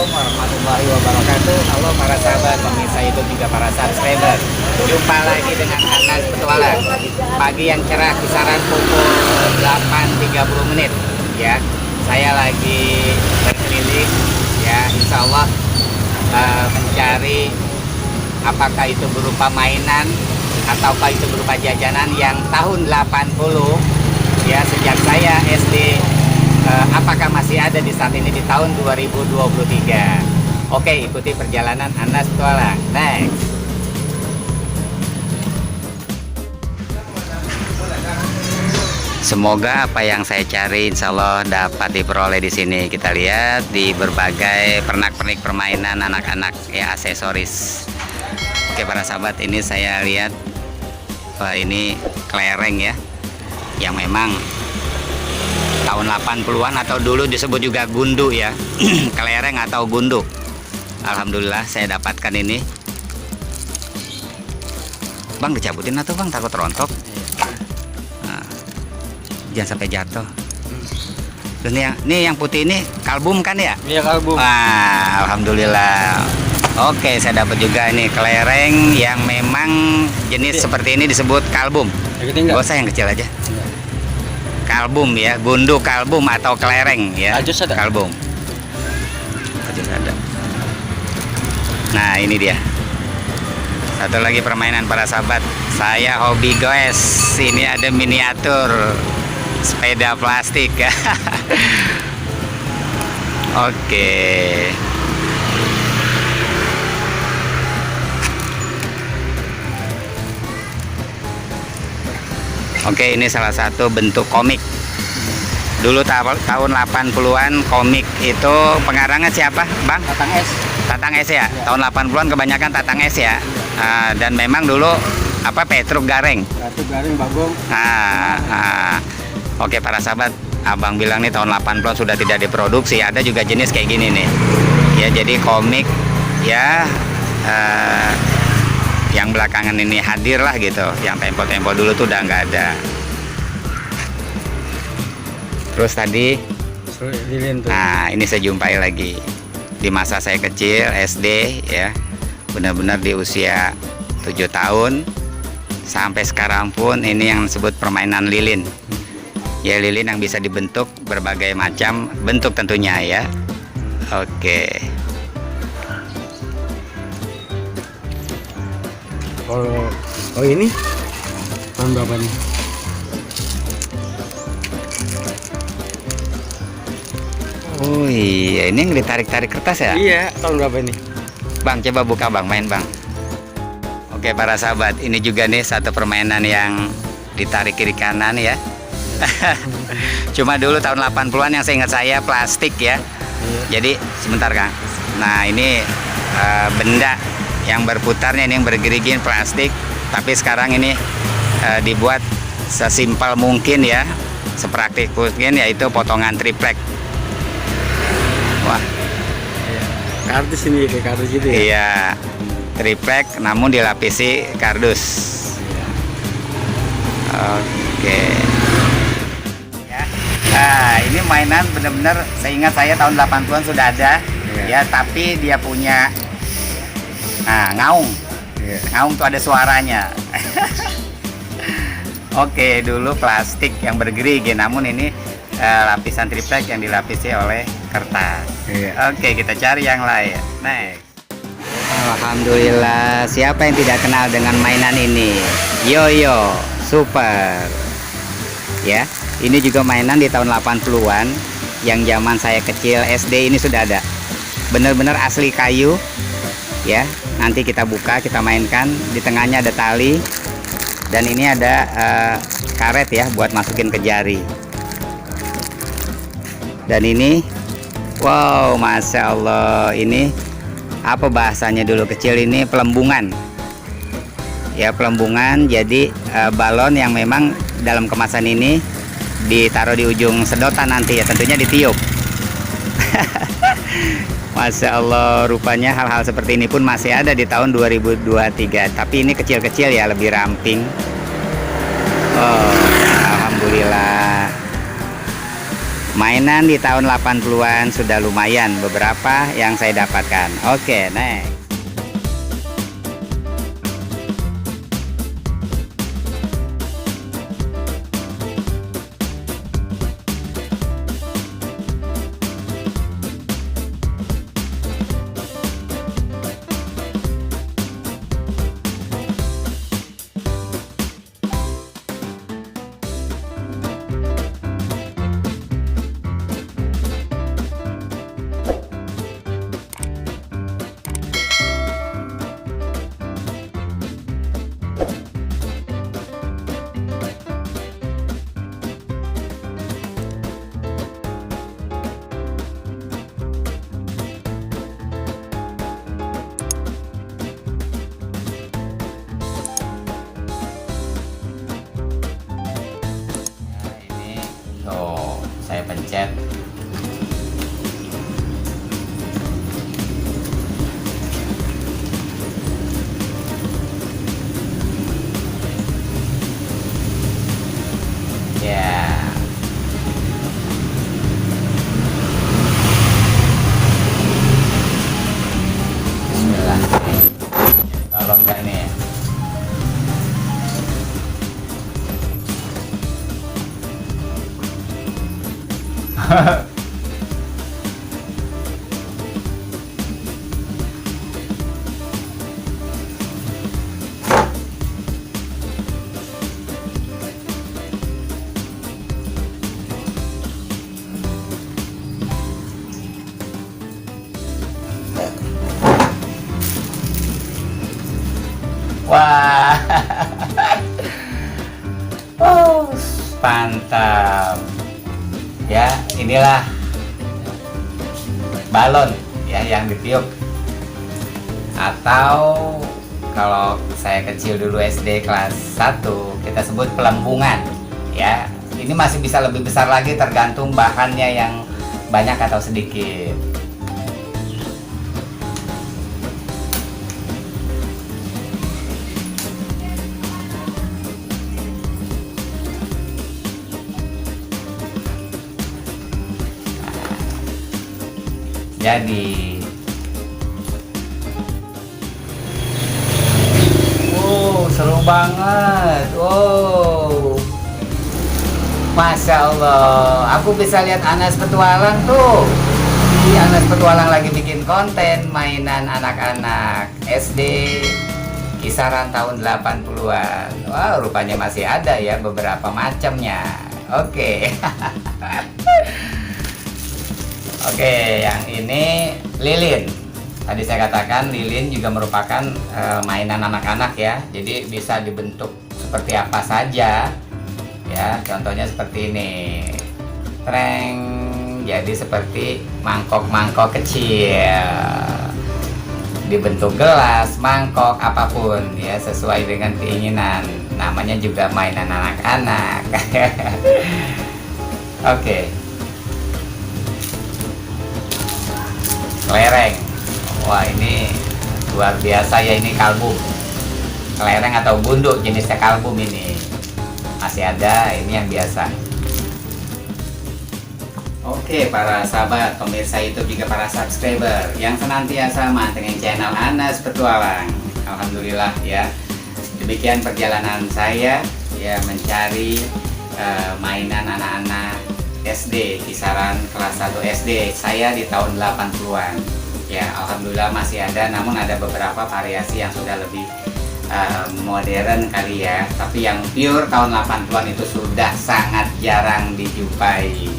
Assalamualaikum warahmatullahi wabarakatuh. Halo para sahabat pemirsa YouTube juga para subscriber. Jumpa lagi dengan Anas Petualang. Pagi yang cerah kisaran pukul 8.30 menit. Ya, saya lagi berkeliling. Ya, insya Allah mencari apakah itu berupa mainan ataukah itu berupa jajanan yang tahun 80 ya, sejak saya SD. Apakah masih ada di saat ini di tahun 2023? Oke, ikuti perjalanan Anas Petualang. Next. Semoga apa yang saya cari insya Allah dapat diperoleh di sini. Kita lihat di berbagai pernak-pernik permainan anak-anak ya, aksesoris. Oke para sahabat, ini saya lihat ini kelereng ya, yang memang tahun 80-an atau dulu disebut juga gundu ya. Kelereng atau gundu. Alhamdulillah saya dapatkan ini. Bang, dicabutin atau bang, takut rontok. Nah, jangan sampai jatuh. Terus nih yang putih ini kalbum kan ya? Iya, kalbum. Wah, alhamdulillah. Oke, saya dapat juga ini kelereng yang memang jenis seperti ini disebut kalbum. Gak usah yang kecil aja. Kalbum ya, gundu kalbum atau kelereng ya. Ajus ada. Kalbum. Ajus ada. Nah, ini dia. Satu lagi permainan para sahabat. Saya hobi goes. Ini ada miniatur sepeda plastik. Oke. Oke, ini salah satu bentuk komik. Dulu tahun 80-an komik itu pengarangnya siapa, Bang? Tatang S. Tatang S ya? Tahun 80-an kebanyakan Tatang S ya? Dan memang dulu Petruk Gareng. Petruk Gareng, Bagong. Oke para sahabat, Abang bilang nih tahun 80-an sudah tidak diproduksi. Ada juga jenis kayak gini nih. Ya, jadi komik ya, yang belakangan ini hadir lah gitu, yang tempo-tempo dulu tuh udah nggak ada. Terus tadi lilin tuh. Nah, ini saya jumpai lagi di masa saya kecil SD ya, benar-benar di usia 7 tahun sampai sekarang pun ini yang disebut permainan lilin ya, lilin yang bisa dibentuk berbagai macam bentuk tentunya ya. Oke. Oh ini tahun berapa nih? Oh iya, ini yang ditarik-tarik kertas ya? Iya, tahun berapa ini? Bang, coba buka bang, main bang. Oke para sahabat, ini juga nih satu permainan yang ditarik kiri kanan ya. Cuma dulu tahun 80-an yang saya ingat saya plastik ya. Iya. Jadi sebentar Kang. Nah ini benda yang berputarnya, ini yang bergerigin plastik, tapi sekarang ini dibuat sesimpel mungkin ya, sepraktik mungkin, yaitu potongan triplek. Wah, kardus ini kayak kardus gitu ya? Iya, triplek namun dilapisi kardus. Oke. Ya. Nah, ini mainan benar-benar saya ingat saya tahun 80-an sudah ada ya, tapi dia punya ngaung. Ngaung tuh ada suaranya. Oke, dulu plastik yang bergerigi, namun ini lapisan triplek yang dilapisi oleh kertas. Oke, kita cari yang lain. Next. Alhamdulillah, siapa yang tidak kenal dengan mainan ini? Yoyo Super. Ya, ini juga mainan di tahun 80-an yang zaman saya kecil SD ini sudah ada. Benar-benar asli kayu. Ya, nanti kita buka, kita mainkan. Di tengahnya ada tali dan ini ada karet ya buat masukin ke jari. Dan ini, wow, masya Allah, ini apa bahasanya dulu kecil ini, pelembungan ya, pelembungan. Jadi balon yang memang dalam kemasan ini ditaruh di ujung sedotan nanti ya, tentunya ditiup. Masya Allah, rupanya hal-hal seperti ini pun masih ada di tahun 2023. Tapi ini kecil-kecil ya, lebih ramping. Oh, alhamdulillah. Mainan di tahun 80-an sudah lumayan beberapa yang saya dapatkan. Oke, next. Tuh, saya pencet. Ya. Bismillah. Tolong nggak nih? Wah, oh, mantap. Ya, inilah balon ya yang ditiup. Atau kalau saya kecil dulu SD kelas 1 kita sebut pelembungan. Ya, ini masih bisa lebih besar lagi tergantung bahannya yang banyak atau sedikit. Jadi, seru banget. Masya Allah, aku bisa lihat Anas Petualang tuh. Anas Petualang lagi bikin konten mainan anak-anak SD kisaran tahun 80-an. Wah, rupanya masih ada ya beberapa macamnya. Oke. Oke, yang ini lilin. Tadi saya katakan lilin juga merupakan mainan anak-anak ya. Jadi bisa dibentuk seperti apa saja. Ya, contohnya seperti ini. Treng. Jadi seperti mangkok-mangkok kecil. Dibentuk gelas, mangkok, apapun ya sesuai dengan keinginan. Namanya juga mainan anak-anak. Oke. Kelereng. Wah, ini luar biasa ya, ini kalbum. Kelereng atau bunduk jenisnya kalbum ini. Masih ada, ini yang biasa. Oke, para sahabat pemirsa YouTube juga para subscriber yang senantiasa mantengin channel Anas Petualang. Alhamdulillah ya. Demikian perjalanan saya ya mencari mainan anak-anak SD, kisaran kelas 1 SD. Saya di tahun 80-an. Ya, alhamdulillah masih ada, namun ada beberapa variasi yang sudah lebih modern kali ya. Tapi yang pure tahun 80-an itu sudah sangat jarang dijumpai.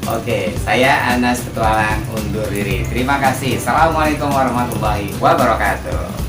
Oke, saya Anas Petualang undur diri. Terima kasih. Assalamualaikum warahmatullahi wabarakatuh.